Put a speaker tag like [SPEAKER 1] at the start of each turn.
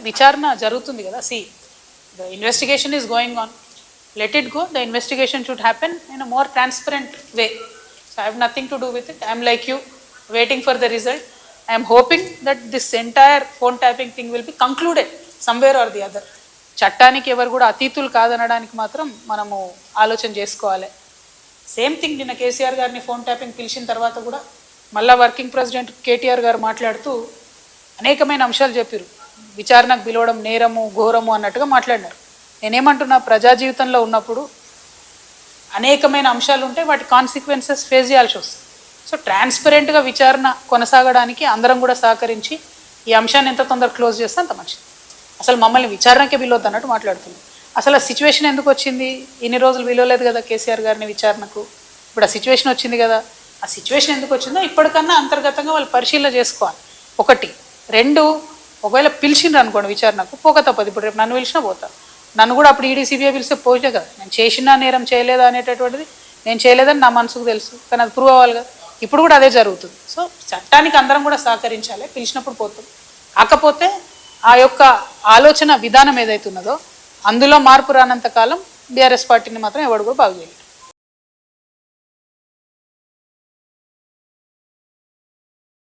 [SPEAKER 1] విచారణ జరుగుతుంది కదా. The investigation is going on, let it go. The investigation should happen in a more transparent way. So I have nothing to do with it. I am like you, waiting for the result. I am hoping that this entire phone tapping thing will be concluded somewhere or the other. చట్టానికి ఎవరు కూడా అతీతులు కాదనడానికి మాత్రం మనము ఆలోచన చేసుకోవాలి. Same thing నిన్న కేసీఆర్ గారిని phone tapping పిలిచిన తర్వాత కూడా మళ్ళా వర్కింగ్ ప్రెసిడెంట్ కేటీఆర్ గారు మాట్లాడుతూ అనేకమైన అంశాలు చెప్పారు. విచారణకు పిలవడం నేరము ఘోరము అన్నట్టుగా మాట్లాడినారు. నేనేమంటున్నా, ప్రజా జీవితంలో ఉన్నప్పుడు అనేకమైన అంశాలు ఉంటే వాటి కాన్సిక్వెన్సెస్ ఫేస్ చేయాల్సి వస్తుంది. సో ట్రాన్స్పరెంట్గా విచారణ కొనసాగడానికి అందరం కూడా సహకరించి ఈ అంశాన్ని ఎంత తొందరగా క్లోజ్ చేస్తే అంత మంచిది. అసలు మమ్మల్ని విచారణకే పిలవద్దు అన్నట్టు మాట్లాడుతున్నాం. అసలు ఆ సిచ్యువేషన్ ఎందుకు వచ్చింది? ఇన్ని రోజులు పిలవలేదు కదా కేసీఆర్ గారిని విచారణకు. ఇప్పుడు ఆ సిచ్యువేషన్ వచ్చింది కదా. ఆ సిచ్యువేషన్ ఎందుకు వచ్చిందో ఇప్పటికన్నా అంతర్గతంగా వాళ్ళు పరిశీలన చేసుకోవాలి. ఒకటి. రెండు, ఒకవేళ పిలిచిండ్రు అనుకోండి విచారణకు, పోక తప్పదు. ఇప్పుడు రేపు నన్ను పిలిచినా పోతా. నన్ను కూడా అప్పుడు ఈడీ సిబిఐ పిలిస్తే పోతే కదా. నేను చేసినా నేరం చేయలేదా అనేటటువంటిది నేను చేయలేదని నా మనసుకు తెలుసు, కానీ అది ప్రూవ్ అవ్వాలి కదా. ఇప్పుడు కూడా అదే జరుగుతుంది. సో చట్టానికి అందరం కూడా సహకరించాలి. పిలిచినప్పుడు పోతాం. కాకపోతే ఆ యొక్క ఆలోచన విధానం ఏదైతున్నదో అందులో మార్పు రానంత కాలం బీఆర్ఎస్ పార్టీని మాత్రం ఎవడు కూడా బాగు చేయలేదు.